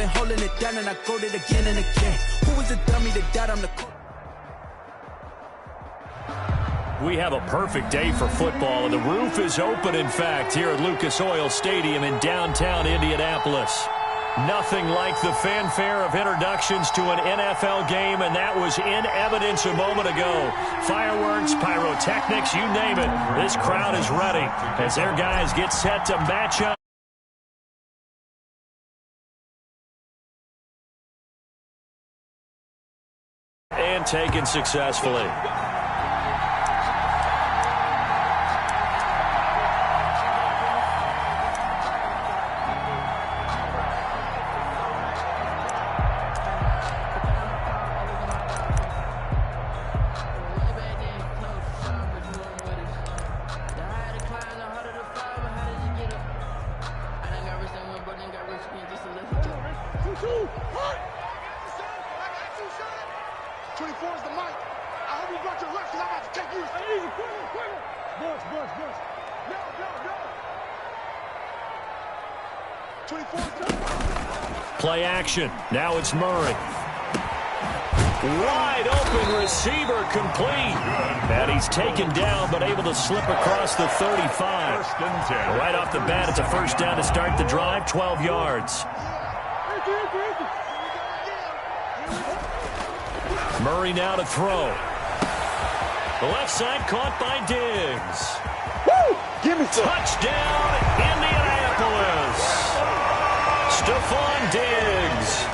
been holding it down and I go it again and again. Who was the dummy that died on the court? We have a perfect day for football, and the roof is open, in fact, here at Lucas Oil Stadium in downtown Indianapolis. Nothing like the fanfare of introductions to an NFL game, and that was in evidence a moment ago. Fireworks, pyrotechnics, you name it. This crowd is ready as their guys get set to match up. And taken successfully. Play action. Now it's Murray. Wide open receiver complete. And he's taken down but able to slip across the 35. Right off the bat, it's a first down to start the drive, 12 yards. Murray now to throw. The left side caught by Diggs. Woo! Give me some. Touchdown, Indianapolis. Stephon Diggs,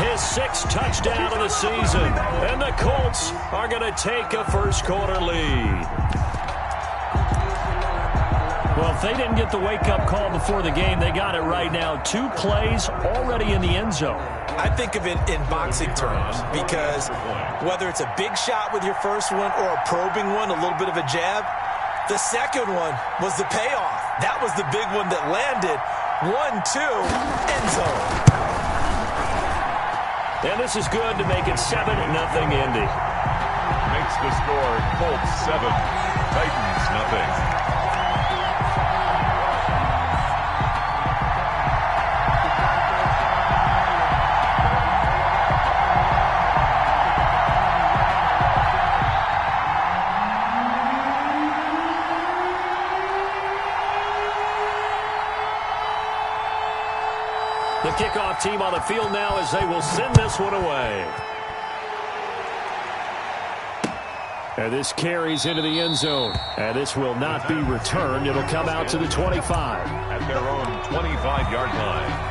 his 6th touchdown of the season, and the Colts are going to take a first-quarter lead. Well, if they didn't get the wake-up call before the game, they got it right now. 2 plays already in the end zone. I think of it in boxing terms because whether it's a big shot with your first one or a probing one, a little bit of a jab, the second one was the payoff. That was the big one that landed. 1-2, end zone. And this is good to make it 7-0 Indy. Makes the score Colts 7, Titans nothing. The kickoff team on the field now as they will send this one away. And this carries into the end zone. And this will not be returned. It'll come out to the 25. At their own 25-yard line.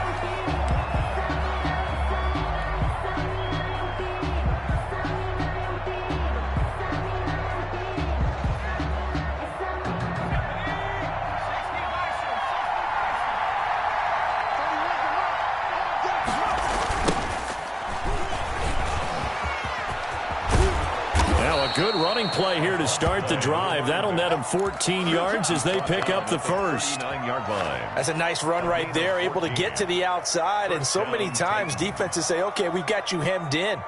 Good running play here to start the drive. That'll net them 14 yards as they pick up the first. 9-yard line. That's a nice run right there, able to get to the outside. And so many times defenses say, okay, we've got you hemmed in.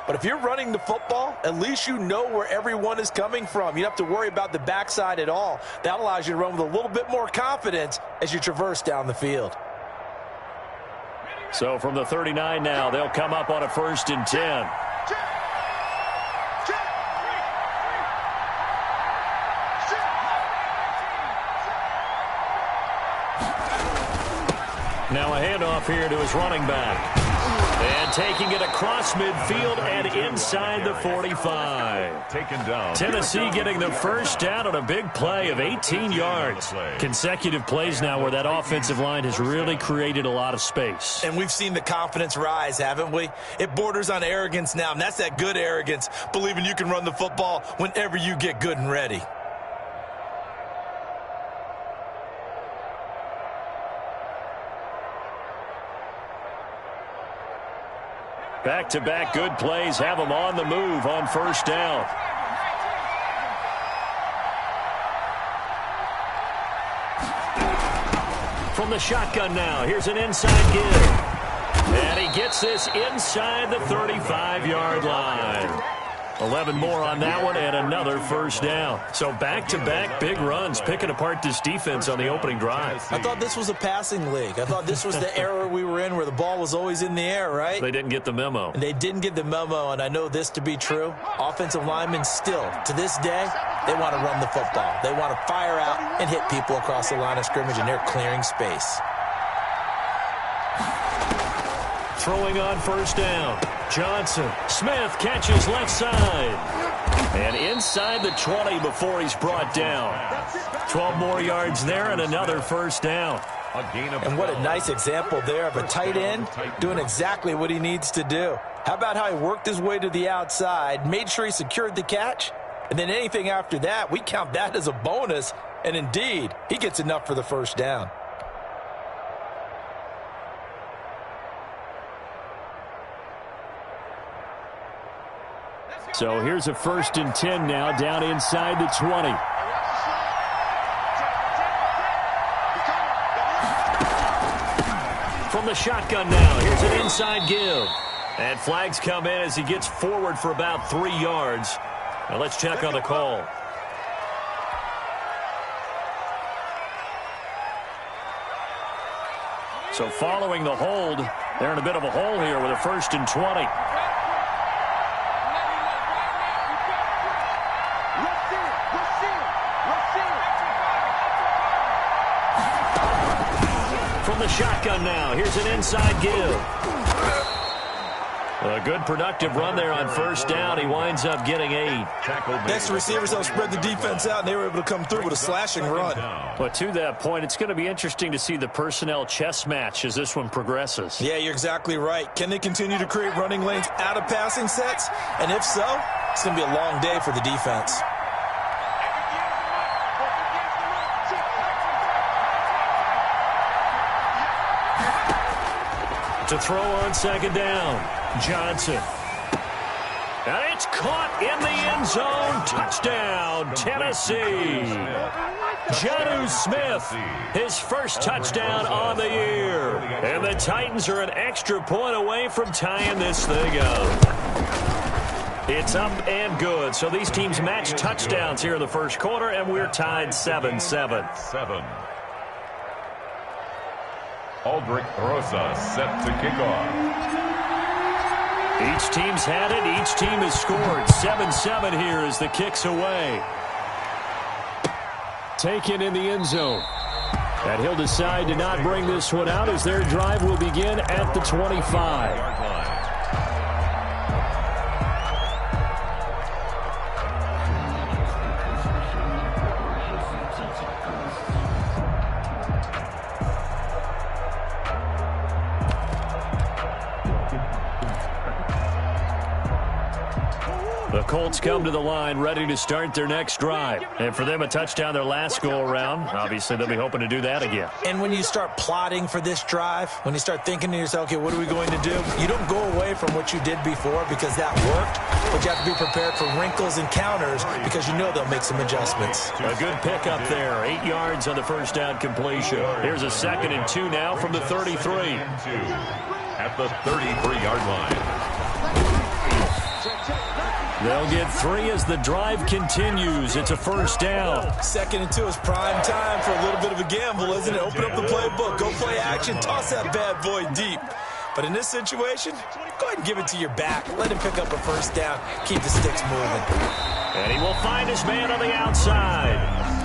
But if you're running the football, at least you know where everyone is coming from. You don't have to worry about the backside at all. That allows you to run with a little bit more confidence as you traverse down the field. So from the 39 now, they'll come up on a 1st and 10. Now a handoff here to his running back. And taking it across midfield and inside the 45. Taken down. Tennessee getting the first down on a big play of 18 yards. Consecutive plays now where that offensive line has really created a lot of space. And we've seen the confidence rise, haven't we? It borders on arrogance now, and that's that good arrogance, believing you can run the football whenever you get good and ready. Back-to-back good plays have them on the move on first down. From the shotgun now, here's an inside give. And he gets this inside the 35-yard line. 11 more on that one and another first down. So back-to-back big runs, picking apart this defense on the opening drive. I thought this was a passing league. I thought this was the era we were in where the ball was always in the air, right? They didn't get the memo. And they didn't get the memo, and I know this to be true. Offensive linemen still, to this day, they want to run the football. They want to fire out and hit people across the line of scrimmage, and they're clearing space. Throwing on first down. Johnson. Smith catches left side. And inside the 20 before he's brought down. 12 more yards there and another first down. And what a nice example there of a tight end doing exactly what he needs to do. How about how he worked his way to the outside, made sure he secured the catch, and then anything after that, we count that as a bonus. And indeed, he gets enough for the first down. So here's a 1st and 10 now, down inside the 20. From the shotgun now, here's an inside give. And flags come in as he gets forward for about 3 yards. Now let's check on the call. So following the hold, they're in a bit of a hole here with a 1st and 20. From the shotgun now, here's an inside give. A good productive run there on first down. He winds up getting 8. Next, the receivers helped spread the defense out, and they were able to come through with a slashing run. But to that point, it's going to be interesting to see the personnel chess match as this one progresses. Yeah, you're exactly right. Can they continue to create running lanes out of passing sets? And if so, it's going to be a long day for the defense. To throw on second down, Johnson. And it's caught in the end zone. Touchdown, Tennessee. Jonnu Smith, his first touchdown on the year. And the Titans are an extra point away from tying this thing up. It's up and good. So these teams match touchdowns here in the first quarter, and we're tied 7-7. Aldrich Rosa set to kick off. Each team's had it. Each team has scored. 7-7 here as the kick's away. Taken in the end zone. And he'll decide to not bring this one out as their drive will begin at the 25. The Colts come to the line ready to start their next drive. And for them, a touchdown their last go-around. Obviously, they'll be hoping to do that again. And when you start plotting for this drive, when you start thinking to yourself, okay, what are we going to do? You don't go away from what you did before because that worked, but you have to be prepared for wrinkles and counters because you know they'll make some adjustments. A good pickup there. 8 yards on the first down completion. Here's a 2nd and 2 now from the 33. At the 33-yard line. They'll get 3 as the drive continues. It's a first down. 2nd and 2 is prime time for a little bit of a gamble, isn't it? Open up the playbook, go play action, toss that bad boy deep. But in this situation, go ahead and give it to your back. Let him pick up a first down. Keep the sticks moving. And he will find his man on the outside.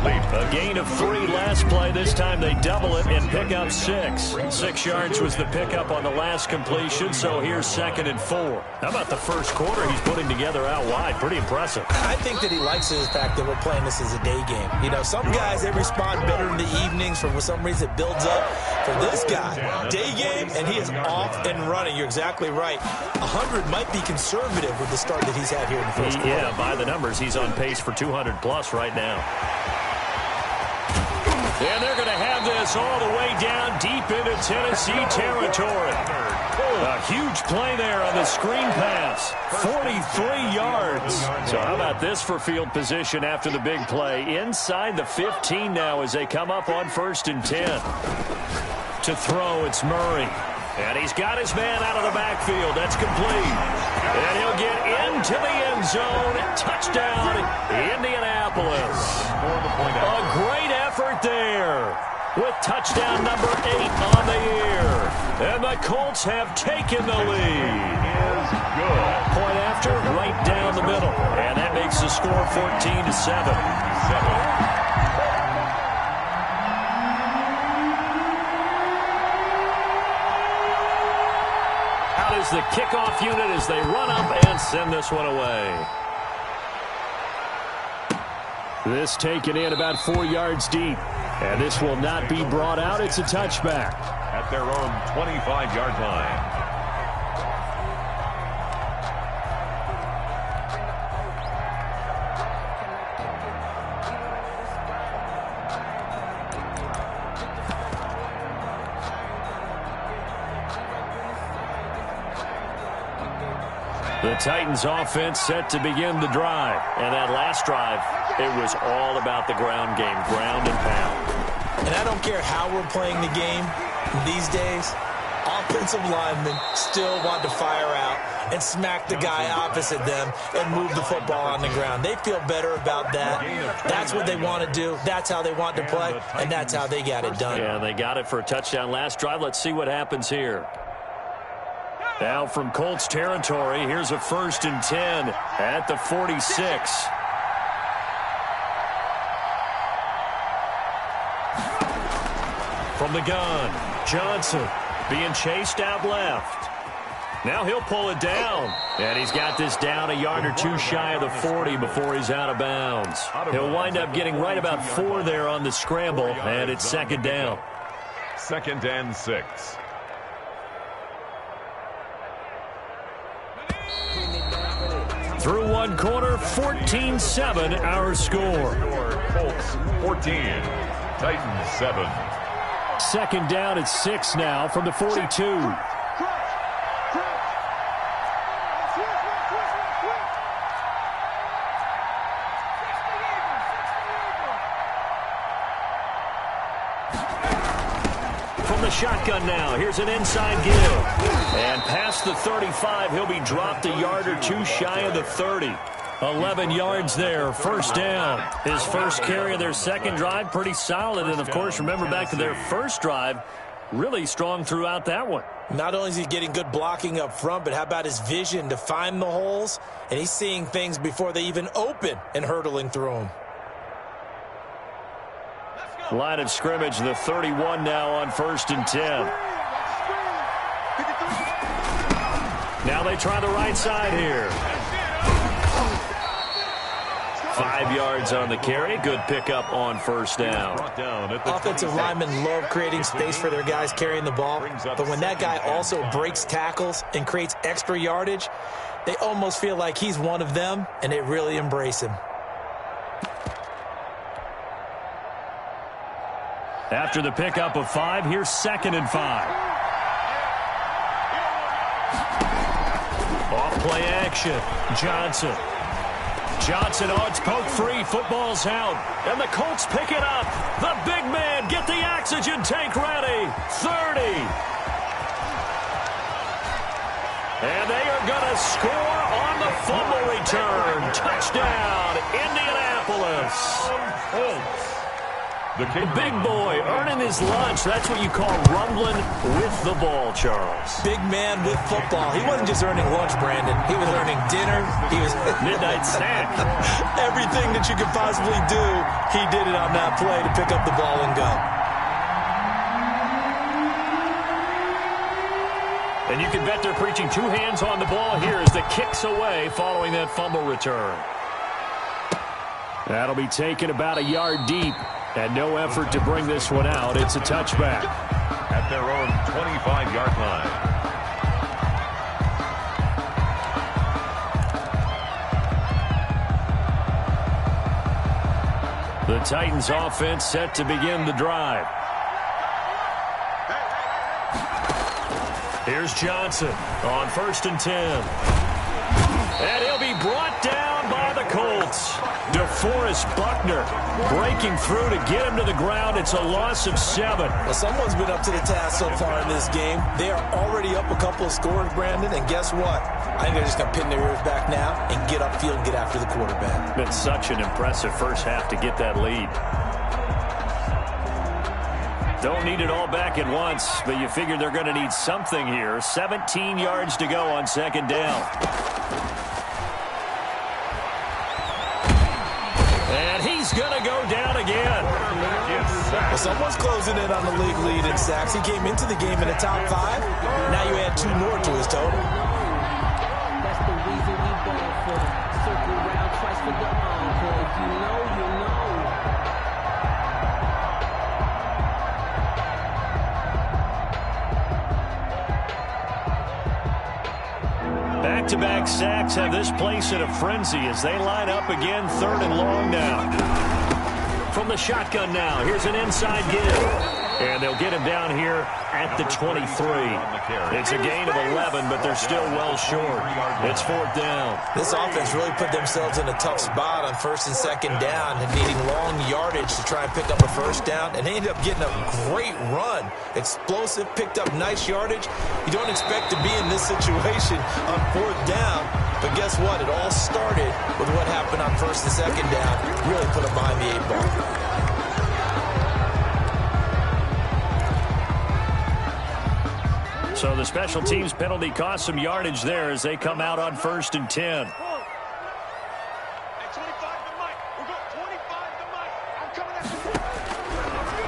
A gain of 3 last play. This time they double it and pick up 6. 6 yards was the pickup on the last completion, so here's 2nd and 4. How about the first quarter he's putting together out wide? Pretty impressive. I think that he likes the fact that we're playing this as a day game. You know, some guys, they respond better in the evenings. For some reason, it builds up. For this guy, day game, and he is off and running. You're exactly right. 100 might be conservative with the start that he's had here in the first quarter. Yeah, by the numbers, he's on pace for 200-plus right now. And they're going to have this all the way down deep into Tennessee territory. A huge play there on the screen pass. 43 yards. So how about this for field position after the big play? Inside the 15 now as they come up on 1st and 10. To throw, it's Murray. And he's got his man out of the backfield. That's complete. And he'll get into the end zone. Touchdown, Indianapolis. A great effort there with touchdown number 8 on the year. And the Colts have taken the lead. Point after, right down the middle. And that makes the score 14-7. Is the kickoff unit as they run up and send this one away. This taken in about 4 yards deep. And this will not be brought out. It's a touchback. At their own 25-yard line. The Titans offense set to begin the drive. And that last drive, it was all about the ground game, ground and pound. And I don't care how we're playing the game these days, offensive linemen still want to fire out and smack the guy opposite them and move the football on the ground. They feel better about that. That's what they want to do. That's how they want to play, and that's how they got it done. Yeah, they got it for a touchdown last drive. Let's see what happens here. Now from Colts territory, here's a 1st and 10 at the 46. From the gun, Johnson being chased out left. Now he'll pull it down. And he's got this down a yard or 2 shy of the 40 before he's out of bounds. He'll wind up getting right about 4 there on the scramble, and it's 2nd down. 2nd and 6. Through one quarter, 14-7 our score. Colts 14, Titans 7. 2nd down at 6 now from the 42. From the shotgun now, here's an inside give. And past the 35, he'll be dropped a yard or 2 shy of the 30. 11 yards there, 1st down. His first carry of their 2nd drive, pretty solid. And, of course, remember back to their 1st drive, really strong throughout that one. Not only is he getting good blocking up front, but how about his vision to find the holes? And he's seeing things before they even open and hurtling through them. Line of scrimmage, the 31 now on 1st and 10. Now they try the right side here. 5 yards on the carry. Good pickup on 1st down. Offensive linemen love creating space for their guys carrying the ball. But when that guy also breaks tackles and creates extra yardage, they almost feel like he's one of them, and they really embrace him. After the pickup of 5, here's 2nd and 5. Off play action. Johnson. Oh, it's poke free. Football's out. And the Colts pick it up. The big man, get the oxygen tank ready. 30. And they are going to score on the fumble return. Touchdown, Indianapolis. The big boy earning his lunch. That's what you call rumbling with the ball, Charles. Big man with football. He wasn't just earning lunch, Brandon. He was earning dinner. He was midnight snack. Everything that you could possibly do, he did it on that play to pick up the ball and go. And you can bet they're preaching 2 hands on the ball here as the kick's away following that fumble return. That'll be taken about a yard deep. And no effort to bring this one out. It's a touchback. At their own 25-yard line. The Titans offense set to begin the drive. Here's Johnson on 1st and 10. And he'll be brought down by the Colts. DeForest Buckner breaking through to get him to the ground. It's a loss of 7. Well, someone's been up to the task so far in this game. They are already up a couple of scores, Brandon, and guess what? I think they're just going to pin their ears back now and get upfield and get after the quarterback. Been such an impressive first half to get that lead. Don't need it all back at once, but you figure they're going to need something here. 17 yards to go on second down. And he's going to go down again. Well, someone's closing in on the league lead in sacks. He came into the game in the top 5. Now you add 2 more to his total. That's the reason we ball for. Circle round twice for the encore. If you know, you know. Back-to-back sacks have this place in a frenzy as they line up again, 3rd and long now. From the shotgun now, here's an inside give. And they'll get him down here at the 23. It's a gain of 11, but they're still well short. It's 4th down. This offense really put themselves in a tough spot on 1st and 2nd down and needing long yardage to try and pick up a 1st down. And they ended up getting a great run. Explosive, picked up nice yardage. You don't expect to be in this situation on 4th down. But guess what? It all started with what happened on 1st and 2nd down. Really put them behind the 8 ball. So the special teams penalty cost some yardage there as they come out on 1st and 10.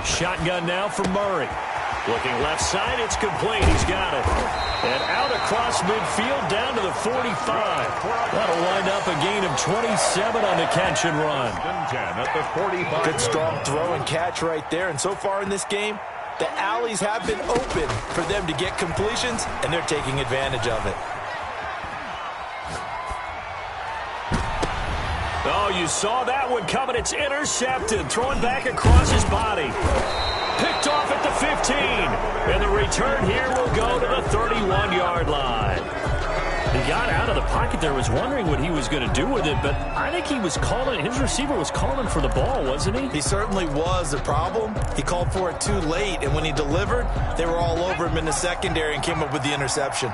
Shotgun now for Murray. Looking left side, it's complete. He's got it. And out across midfield down to the 45. That'll wind up a gain of 27 on the catch and run. Good strong throw and catch right there. And so far in this game, the alleys have been open for them to get completions, and they're taking advantage of it. Oh, you saw that one coming. It's intercepted. Throwing back across his body. Picked off at the 15. And the return here will go to the 31-yard line. He got out of the pocket there. Was wondering what he was going to do with it, but I think he was calling. His receiver was calling for the ball, wasn't he? He certainly was. The problem, he called for it too late, and when he delivered, they were all over him in the secondary and came up with the interception.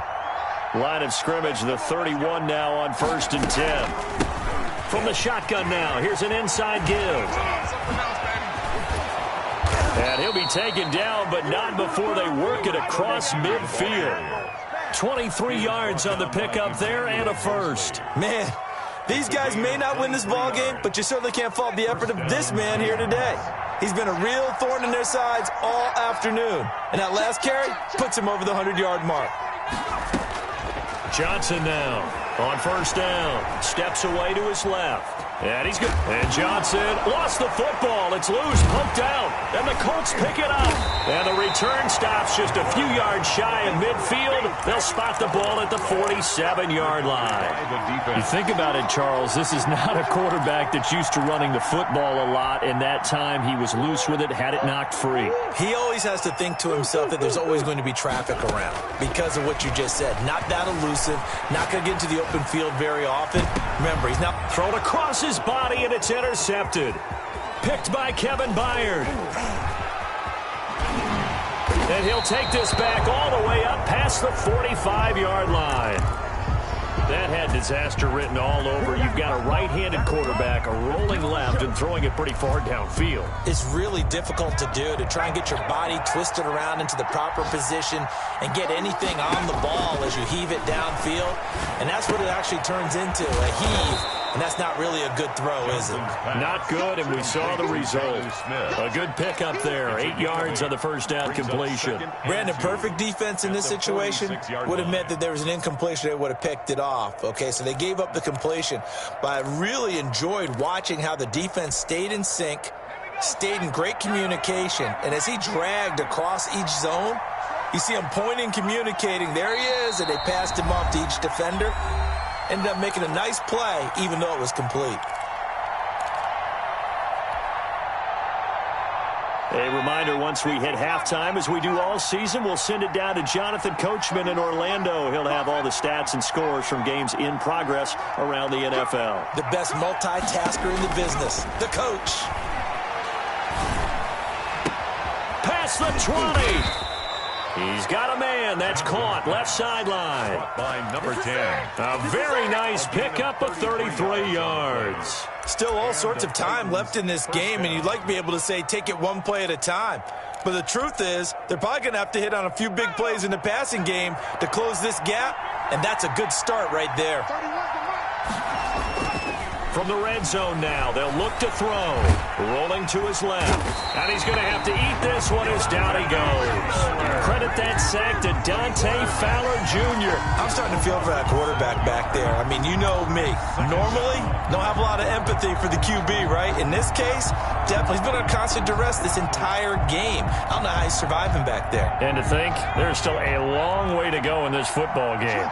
Line of scrimmage, the 31 now on 1st and 10. From the shotgun now, here's an inside give. And he'll be taken down, but not before they work it across midfield. 23 yards on the pickup there and a 1st. Man, these guys may not win this ball game, but you certainly can't fault the effort of this man here today. He's been a real thorn in their sides all afternoon. And that last carry puts him over the 100-yard mark. Johnson now on 1st down. Steps away to his left. And he's good. And Johnson lost the football. It's loose, poked out. And the Colts pick it up. And the return stops just a few yards shy of midfield. They'll spot the ball at the 47-yard line. You think about it, Charles, this is not a quarterback that's used to running the football a lot. And that time he was loose with it, had it knocked free. He always has to think to himself that there's always going to be traffic around because of what you just said. Not that elusive, not going to get into the open field very often. Remember, he's not thrown across his body, and it's intercepted. Picked by Kevin Byard. And he'll take this back all the way up past the 45-yard line. That had disaster written all over. You've got a right-handed quarterback, a rolling left, and throwing it pretty far downfield. It's really difficult to do, to try and get your body twisted around into the proper position and get anything on the ball as you heave it downfield. And that's what it actually turns into, a heave. And that's not really a good throw, is it? Not good, and we saw the result. A good pickup there. 8 yards on the 1st down completion. Brandon, perfect defense in this situation would have meant that there was an incompletion. They would have picked it off. Okay, so they gave up the completion. But I really enjoyed watching how the defense stayed in sync, stayed in great communication. And as he dragged across each zone, you see him pointing, communicating. There he is, and they passed him off to each defender. Ended up making a nice play, even though it was complete. A reminder, once we hit halftime, as we do all season, we'll send it down to Jonathan Coachman in Orlando. He'll have all the stats and scores from games in progress around the NFL. The best multitasker in the business, the coach. Past the 20. He's got a man. That's caught. Left sideline. By number 10. A very nice pickup of 33 yards. Still all sorts of time left in this game, and you'd like to be able to say take it one play at a time. But the truth is, they're probably going to have to hit on a few big plays in the passing game to close this gap, and that's a good start right there. From the red zone now, they'll look to throw. Rolling to his left. And he's going to have to eat this one as down he goes. Credit that sack to Dante Fowler Jr. I'm starting to feel for that quarterback back there. I mean, you know me. Normally, don't have a lot of empathy for the QB, right? In this case, definitely. He's been under constant duress this entire game. I don't know how he's surviving back there. And to think, there's still a long way to go in this football game.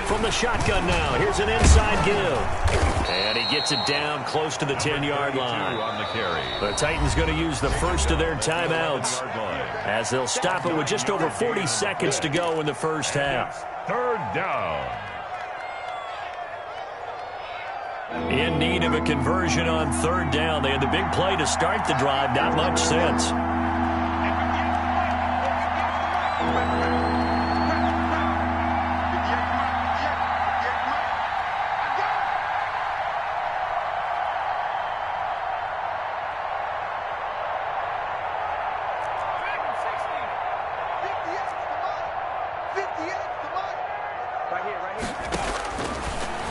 From the shotgun now, here's an inside give. And he gets it down close to the 10-yard line. On the carry. The Titans going to use the first of their timeouts as they'll stop it with just over 40 seconds to go in the first half. Third down. In need of a conversion on third down. They had the big play to start the drive. Not much sense.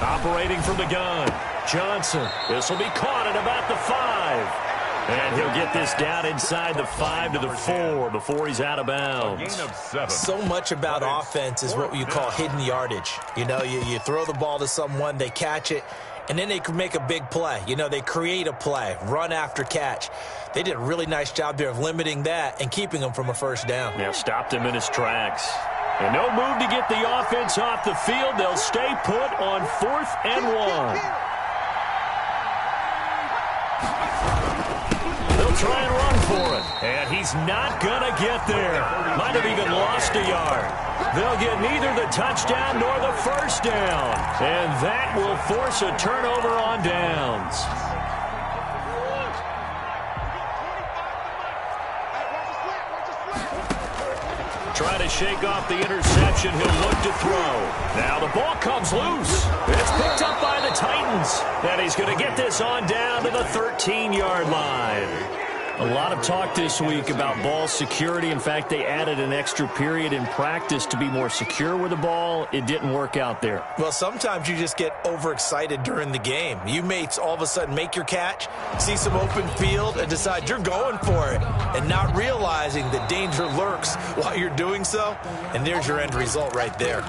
Operating from the gun, Johnson. This will be caught at about the 5. And he'll get this down inside the 5 to the 4 before he's out of bounds. So much about offense is what you call hidden yardage. You know, you throw the ball to someone, they catch it, and then they can make a big play. You know, they create a play, run after catch. They did a really nice job there of limiting that and keeping him from a first down. Yeah, stopped him in his tracks. And no move to get the offense off the field. They'll stay put on 4th and 1. They'll try and run for it. And he's not going to get there. Might have even lost a yard. They'll get neither the touchdown nor the first down. And that will force a turnover on downs. Try to shake off the interception. He'll look to throw. Now the ball comes loose. It's picked up by the Titans. And he's going to get this on down to the 13-yard line. A lot of talk this week about ball security. In fact, they added an extra period in practice to be more secure with the ball. It didn't work out there. Well, sometimes you just get overexcited during the game. You may all of a sudden make your catch, see some open field, and decide you're going for it, and not realizing the danger lurks while you're doing so. And there's your end result right there.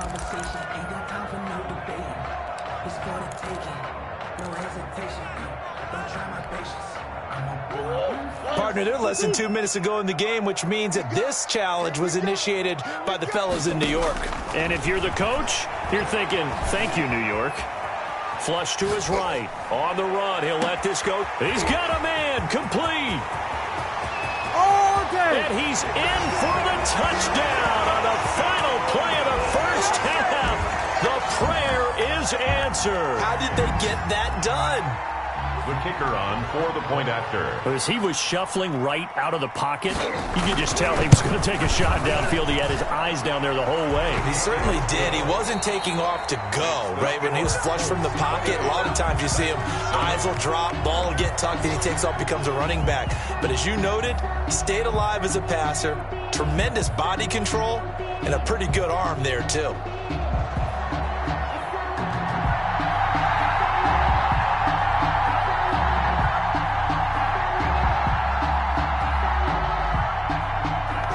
Partner, they're less than 2 minutes to go in the game, which means that this challenge was initiated by the fellas in New York. And if you're the coach, you're thinking, thank you, New York. Flush to his right. On the run, he'll let this go. He's got a man, complete. And he's in for the touchdown on the final play of the first half. The prayer is answered. How did they get that done? The kicker on for the point after. As he was shuffling right out of the pocket, you could just tell he was going to take a shot downfield. He had his eyes down there the whole way. He certainly did. He wasn't taking off to go, right? When he was flush from the pocket, a lot of times you see him, eyes will drop, ball will get tucked, and he takes off, becomes a running back. But as you noted, stayed alive as a passer, tremendous body control, and a pretty good arm there, too.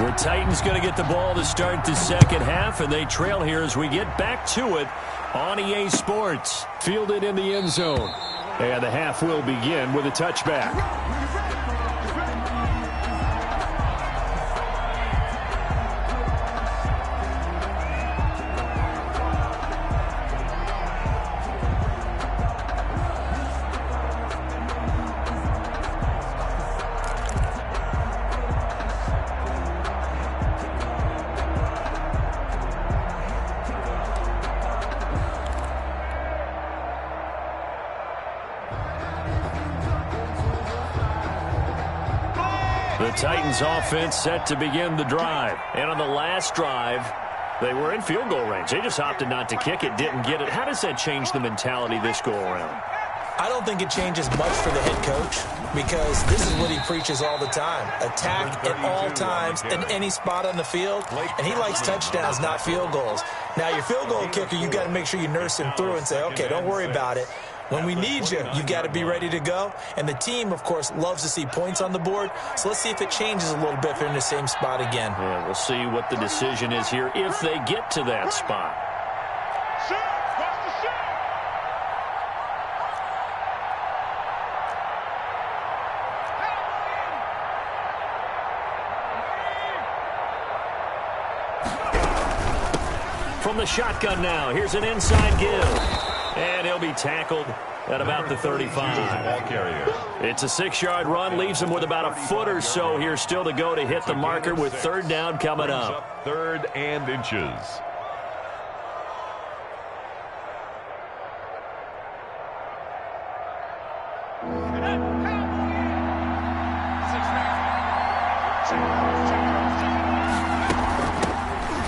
The Titans going to get the ball to start the second half, and they trail here as we get back to it on EA Sports. Fielded in the end zone. And the half will begin with a touchback. The Titans offense set to begin the drive. And on the last drive, they were in field goal range. They just opted not to kick it, didn't get it. How does that change the mentality this go-around? I don't think it changes much for the head coach because this is what he preaches all the time. Attack at all times in any spot on the field, and he likes touchdowns, not field goals. Now, your field goal kicker, you got to make sure you nurse him through and say, okay, don't worry about it. When we need you, you've got to be ready to go. And the team, of course, loves to see points on the board. So let's see if it changes a little bit if they're in the same spot again. Yeah, we'll see what the decision is here if they get to that spot. From the shotgun now, here's an inside give. And he'll be tackled at about the 35. It's a 6-yard run, leaves him with about a foot or so here still to go to hit the marker with third down coming up. Third and inches.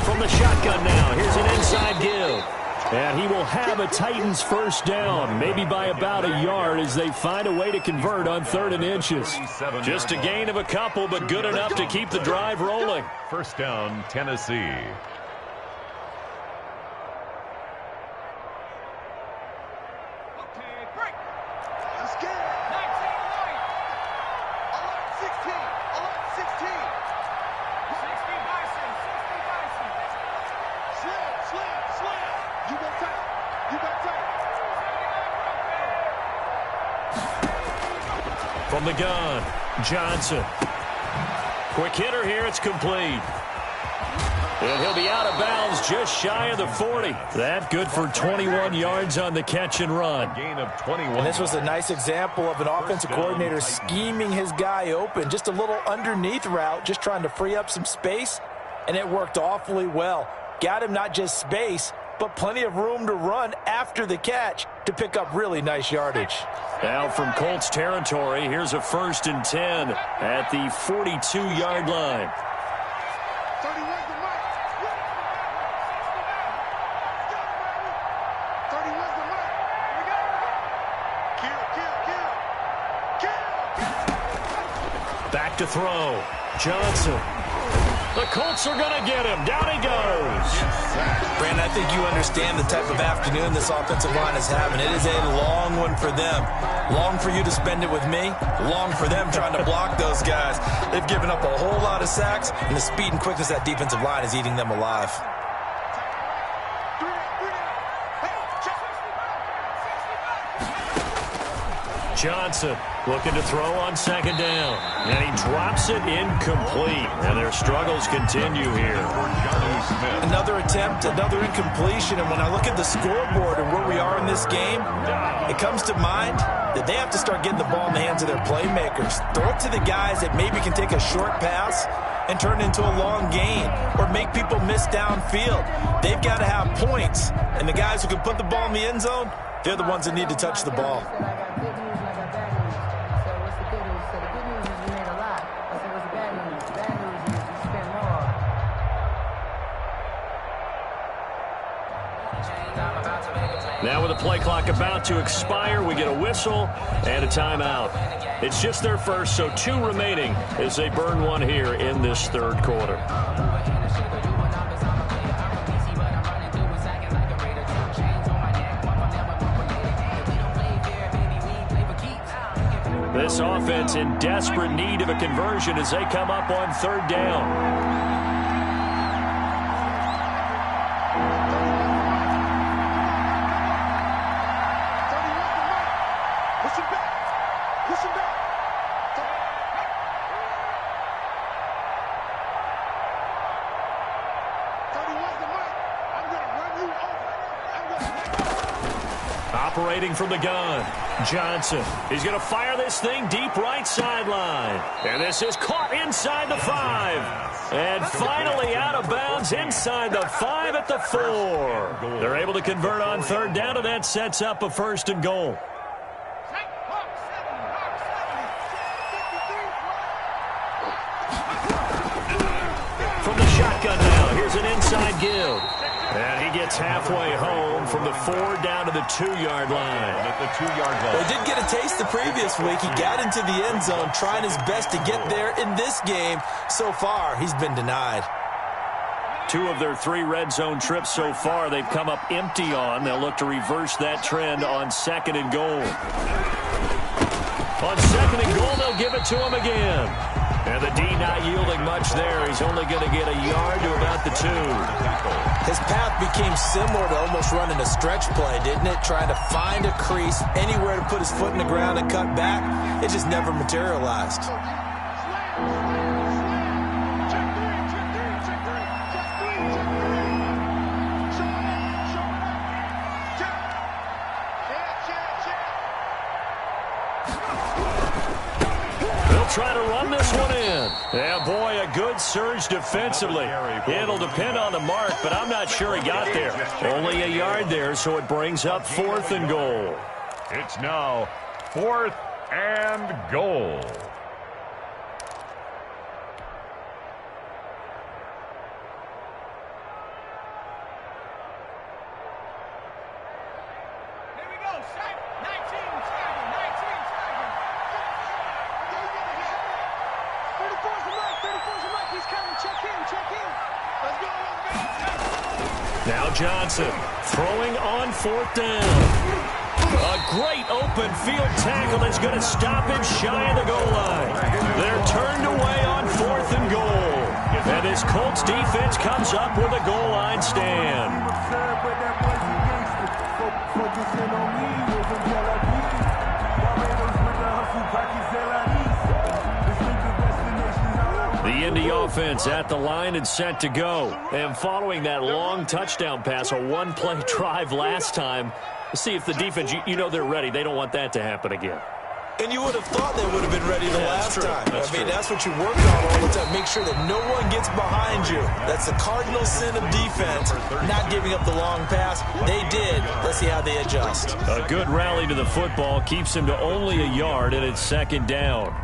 From the shotgun now, here's an inside give. And he will have a Titans first down, maybe by about a yard as they find a way to convert on third and inches. Just a gain of a couple, but good enough to keep the drive rolling. First down, Tennessee. From the gun, Johnson. Quick hitter here, it's complete. And he'll be out of bounds just shy of the 40. That good for 21 yards on the catch and run. Gain of 21. And this was a nice example of an offensive coordinator scheming his guy open. Just a little underneath route, just trying to free up some space, and it worked awfully well. Got him not just space, but plenty of room to run after the catch to pick up really nice yardage. Now from Colts territory, here's a 1st and 10 at the 42-yard line. Back to throw. Johnson. The Colts are going to get him. Down he goes. Brandon, I think you understand the type of afternoon this offensive line is having. It is a long one for them. Long for you to spend it with me. Long for them trying to block those guys. They've given up a whole lot of sacks, and the speed and quickness of that defensive line is eating them alive. Johnson looking to throw on second down. And he drops it incomplete. And their struggles continue here. Another attempt, another incompletion. And when I look at the scoreboard and where we are in this game, it comes to mind that they have to start getting the ball in the hands of their playmakers. Throw it to the guys that maybe can take a short pass and turn it into a long gain or make people miss downfield. They've got to have points. And the guys who can put the ball in the end zone, they're the ones that need to touch the ball. Now with the play clock about to expire, we get a whistle and a timeout. It's just their first, so 2 remaining as they burn one here in this third quarter. This offense in desperate need of a conversion as they come up on third down. Operating from the gun, Johnson. He's going to fire this thing deep right sideline. And this is caught inside the 5. And finally out of bounds inside the 5 at the 4. They're able to convert on third down, and that sets up a 1st and goal. throws an inside give. And he gets halfway home from the 4 down to the 2-yard line. At the 2-yard line. Well, he did get a taste the previous week. He got into the end zone trying his best to get there in this game. So far, he's been denied. 2 of their 3 red zone trips so far, they've come up empty on. They'll look to reverse that trend on 2nd and goal. On 2nd and goal, they'll give it to him again. And the D not yielding much there. He's only going to get a yard to about the 2. His path became similar to almost running a stretch play, didn't it? Trying to find a crease, anywhere to put his foot in the ground and cut back. It just never materialized. Try to run this one in. Yeah, boy, a good surge defensively. It'll depend on the mark, but I'm not sure he got there. Only a yard there, so it brings up 4th and goal. It's now 4th and goal. Now Johnson throwing on 4th down. A great open field tackle that's going to stop him shy of the goal line. They're turned away on 4th and goal. And this Colts defense comes up with a goal line stand. The Indy offense at the line and set to go. And following that long touchdown pass, a 1-play drive last time, see if the defense, you know they're ready. They don't want that to happen again. And you would have thought they would have been ready the last time. That's what you work on all the time. Make sure that no one gets behind you. That's the cardinal sin of defense, not giving up the long pass. They did. Let's see how they adjust. A good rally to the football keeps him to only a yard, and it's 2nd down.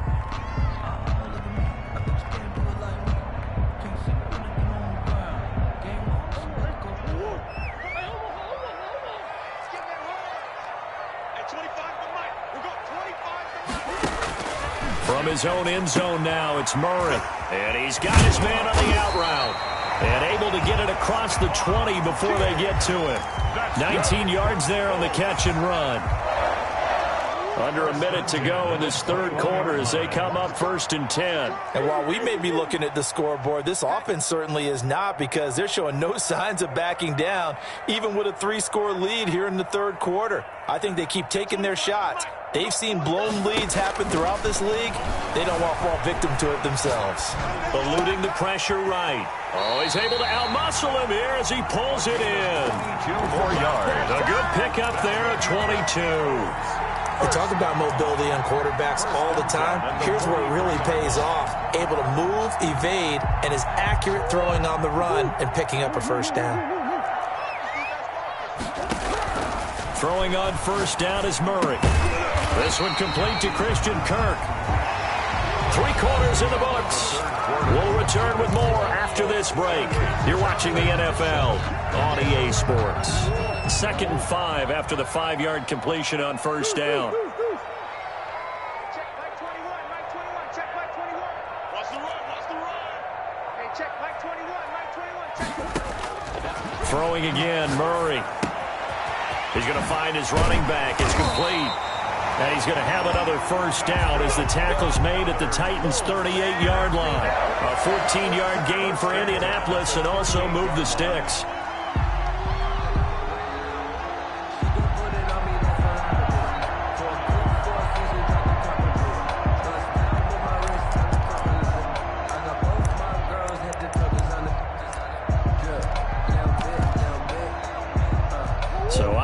From his own end zone now, it's Murray. And he's got his man on the out route. And able to get it across the 20 before they get to him. 19 yards there on the catch and run. Under a minute to go in this 3rd quarter as they come up 1st and 10. And while we may be looking at the scoreboard, this offense certainly is not, because they're showing no signs of backing down, even with a 3-score lead here in the 3rd quarter. I think they keep taking their shots. They've seen blown leads happen throughout this league. They don't want to fall victim to it themselves. Eluding the pressure right. Oh, he's able to outmuscle him here as he pulls it in. 2 more yards. A good pickup there at 22. We talk about mobility on quarterbacks all the time. Here's where it really pays off. Able to move, evade, and is accurate throwing on the run and picking up a 1st down. Throwing on 1st down is Murray. This one complete to Christian Kirk. 3 quarters in the books. We'll return with more after this break. You're watching the NFL on EA Sports. 2nd and 5 after the 5-yard completion on 1st down. Check Mike 21, Mike 21, check Mike 21. Watch the run, watch the run. Hey, check Mike 21, Mike 21, check. Throwing again, Murray. He's going to find his running back. It's complete. And he's going to have another 1st down as the tackle's made at the Titans' 38-yard line. A 14-yard gain for Indianapolis and also move the sticks.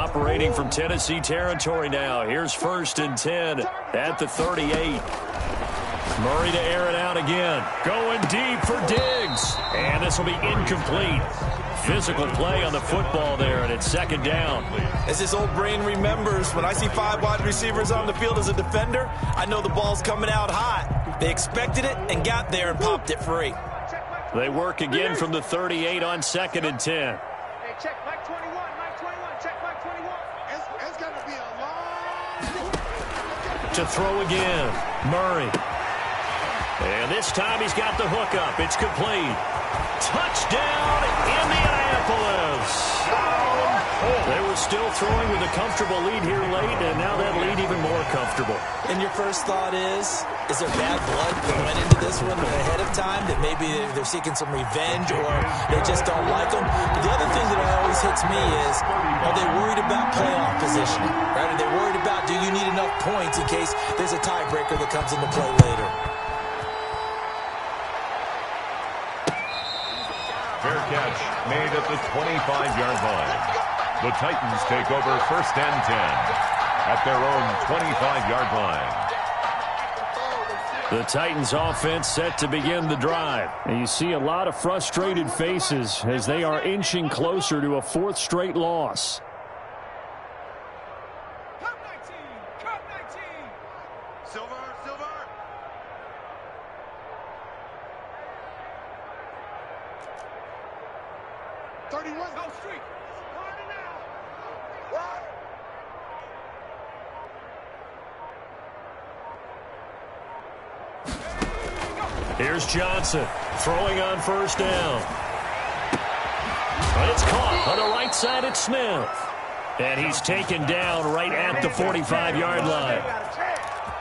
Operating from Tennessee territory now. Here's 1st and 10 at the 38. Murray to air it out again. Going deep for Diggs. And this will be incomplete. Physical play on the football there, and it's 2nd down. As this old brain remembers, when I see 5 wide receivers on the field as a defender, I know the ball's coming out hot. They expected it and got there and popped it free. They work again from the 38 on 2nd and 10. Hey, check Mike 21, Mike 21, check Mike 21. It's got to be a long... To throw again, Murray. And this time he's got the hook up. It's complete. Touchdown, Indianapolis. They were still throwing with a comfortable lead here late, and now that lead even more comfortable. And your first thought is there bad blood that went into this one ahead of time, that maybe they're seeking some revenge or they just don't like them? But the other thing that always hits me is, are they worried about playoff positioning? Right? Are they worried about, do you need enough points in case there's a tiebreaker that comes into play later? Fair catch made at the 25-yard line. The Titans take over 1st and 10 at their own 25-yard line. The Titans offense set to begin the drive. And you see a lot of frustrated faces as they are inching closer to a 4th straight loss. Cup 19, Cup 19. Silver, Silver. 31. Go street. Here's Johnson throwing on 1st down. But it's caught on the right side at Smith. And he's taken down right at the 45-yard line.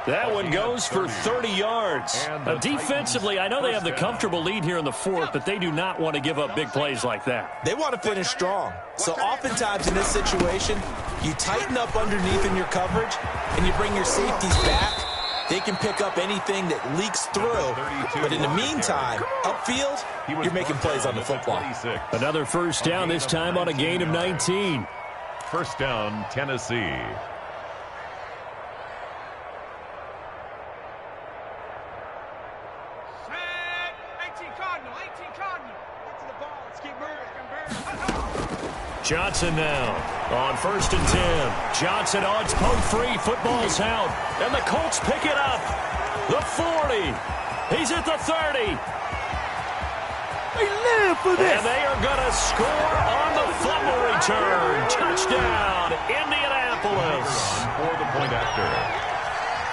That one goes for 30 yards. Defensively, I know they have the comfortable lead here in the 4th, but they do not want to give up big plays like that. They want to finish strong. So oftentimes in this situation, you tighten up underneath in your coverage, and you bring your safeties back. They can pick up anything that leaks through. But in the meantime, upfield, you're making plays on the football. Another 1st down, this time on a gain of 19. 1st down, Tennessee. Johnson now on 1st and 10. Johnson, oh, it's poked free. Football's out. And the Colts pick it up. The 40. He's at the 30. They live for this. And they are going to score on the fumble return. Touchdown, Indianapolis. For the point after.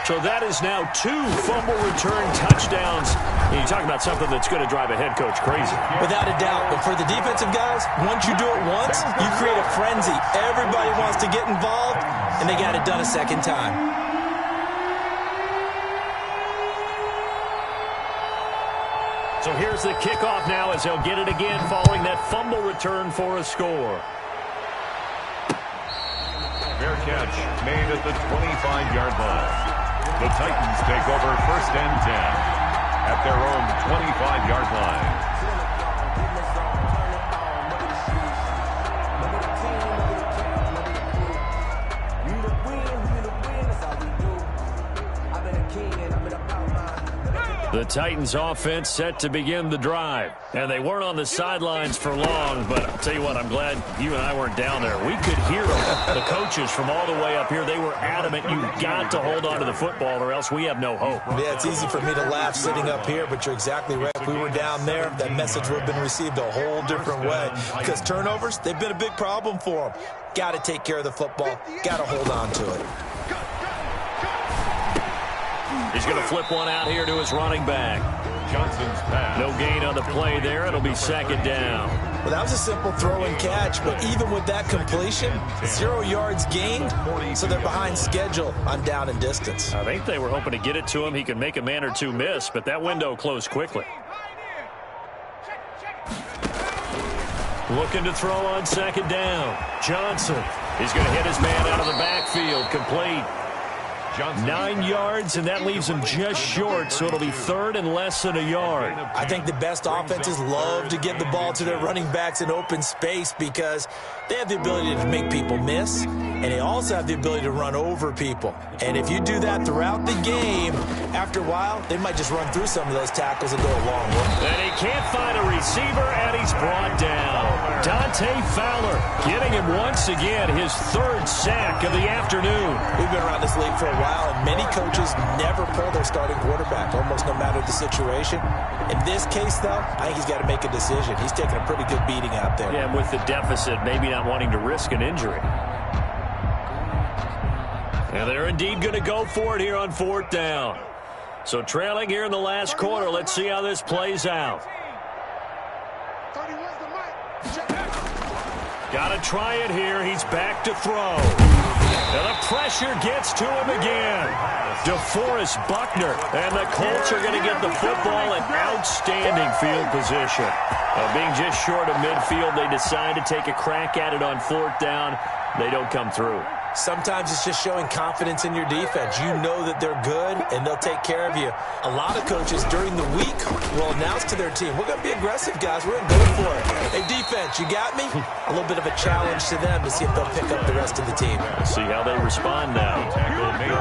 So that is now 2 fumble return touchdowns. And you talk about something that's going to drive a head coach crazy. Without a doubt. But for the defensive guys, once you do it once, you create a frenzy. Everybody wants to get involved, and they got it done a second time. So here's the kickoff now as they'll get it again following that fumble return for a score. Fair catch made at the 25-yard line. The Titans take over 1st and 10 at their own 25-yard line. The Titans offense set to begin the drive. And they weren't on the sidelines for long, but I'll tell you what, I'm glad you and I weren't down there. We could hear them. The coaches from all the way up here, they were adamant, you've got to hold on to the football or else we have no hope. Yeah, it's easy for me to laugh sitting up here, but you're exactly right. If we were down there, that message would have been received a whole different way. Because turnovers, they've been a big problem for them. Got to take care of the football. Got to hold on to it. He's going to flip one out here to his running back. Johnson's pass. No gain on the play there. It'll be 2nd down. Well, that was a simple throw and catch, but even with that completion, 0 yards gained, so they're behind schedule on down and distance. I think they were hoping to get it to him. He could make a man or two miss, but that window closed quickly. Looking to throw on 2nd down. Johnson. He's going to hit his man out of the backfield. Complete. Johnson. 9 yards, and that leaves him just short, so it'll be 3rd and less than a yard. I think the best offenses love to get the ball to their running backs in open space because they have the ability to make people miss. and they also have the ability to run over people. And if you do that throughout the game, after a while, they might just run through some of those tackles and go a long way. And he can't find a receiver, and he's brought down. Dante Fowler getting him once again, his 3rd sack of the afternoon. We've been around this league for a while, and many coaches never pull their starting quarterback, almost no matter the situation. In this case, though, I think he's got to make a decision. He's taking a pretty good beating out there. Yeah, and with the deficit, maybe not wanting to risk an injury. And they're indeed going to go for it here on 4th down. So trailing here in the last quarter, let's see how this plays out. Got to try it here. He's back to throw. And the pressure gets to him again. DeForest Buckner. And the Colts are going to get the football in outstanding field position. Being just short of midfield, they decide to take a crack at it on 4th down. They don't come through. Sometimes it's just showing confidence in your defense. You know that they're good, and they'll take care of you. A lot of coaches during the week will announce to their team, we're going to be aggressive, guys. We're going to go for it. Hey, defense, you got me? A little bit of a challenge to them to see if they'll pick up the rest of the team. Let's see how they respond now.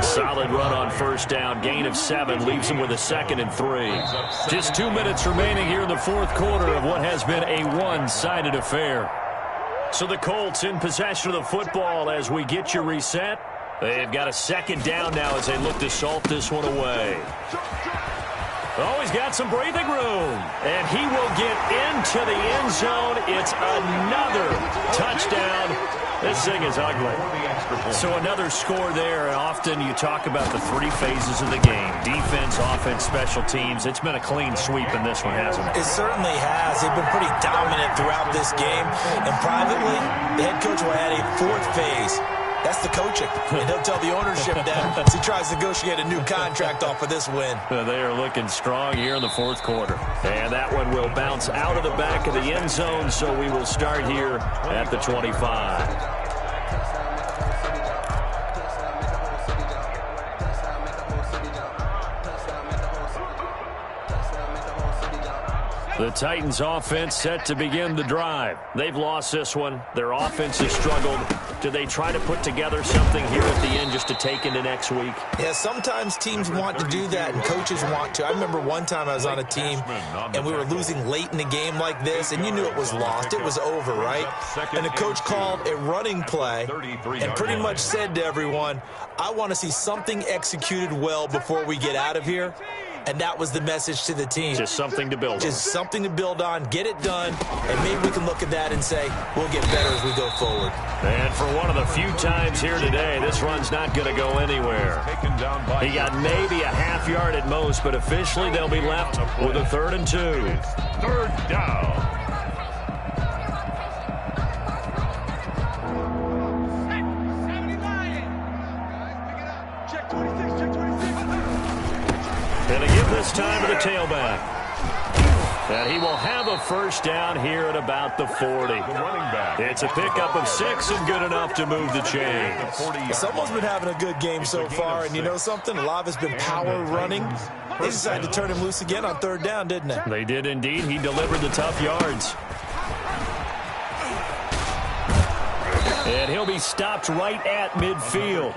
Solid run on 1st down. Gain of 7 leaves them with a 2nd and 3. Just 2 minutes remaining here in the 4th quarter of what has been a one-sided affair. So the Colts in possession of the football as we get you reset. They've got a 2nd down now as they look to salt this one away. Oh, he's got some breathing room. And he will get into the end zone. It's another touchdown. This thing is ugly. So another score there. And often you talk about the 3 phases of the game. Defense, offense, special teams. It's been a clean sweep in this one, hasn't it? It certainly has. They've been pretty dominant throughout this game. And privately, the head coach will add a 4th phase. That's the coaching. And he'll tell the ownership that as he tries to negotiate a new contract off of this win. They are looking strong here in the 4th quarter. And that one will bounce out of the back of the end zone, so we will start here at the 25. The Titans offense set to begin the drive. They've lost this one. Their offense has struggled. Do they try to put together something here at the end just to take into next week? Yeah, sometimes teams want to do that and coaches want to. I remember one time I was on a team and we were losing late in a game like this, and you knew it was lost. It was over, right? And the coach called a running play and pretty much said to everyone, I want to see something executed well before we get out of here. And that was the message to the team. Just something to build on. Just something to build on, get it done, and maybe we can look at that and say, we'll get better as we go forward. And for one of the few times here today, this run's not going to go anywhere. He got maybe a half yard at most, but officially they'll be left with a 3rd and 2. 3rd down. And they give this time to the tailback. And he will have a 1st down here at about the 40. It's a pickup of 6 and good enough to move the chains. Someone's been having a good game so far, and you know something? A lot of it's been power running. They decided to turn him loose again on 3rd down, didn't they? They did indeed. He delivered the tough yards. And he'll be stopped right at midfield.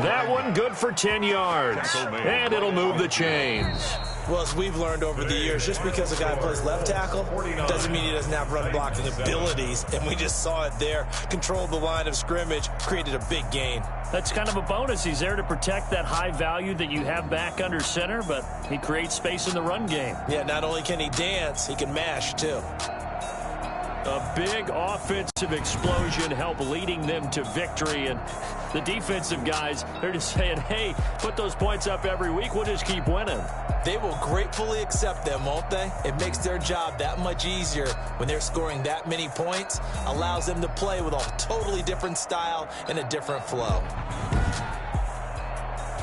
That one good for 10 yards. And it'll move the chains. Well, as we've learned over the years, just because a guy plays left tackle doesn't mean he doesn't have run blocking abilities. And we just saw it there. Controlled the line of scrimmage, created a big gain. That's kind of a bonus. He's there to protect that high value that you have back under center, but he creates space in the run game. Yeah, not only can he dance, he can mash too. A big offensive explosion helped leading them to victory. And the defensive guys, they're just saying, hey, put those points up every week. We'll just keep winning. They will gratefully accept them, won't they? It makes their job that much easier when they're scoring that many points. Allows them to play with a totally different style and a different flow.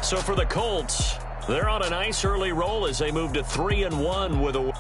So for the Colts, they're on a nice early roll as they move to 3-1 with a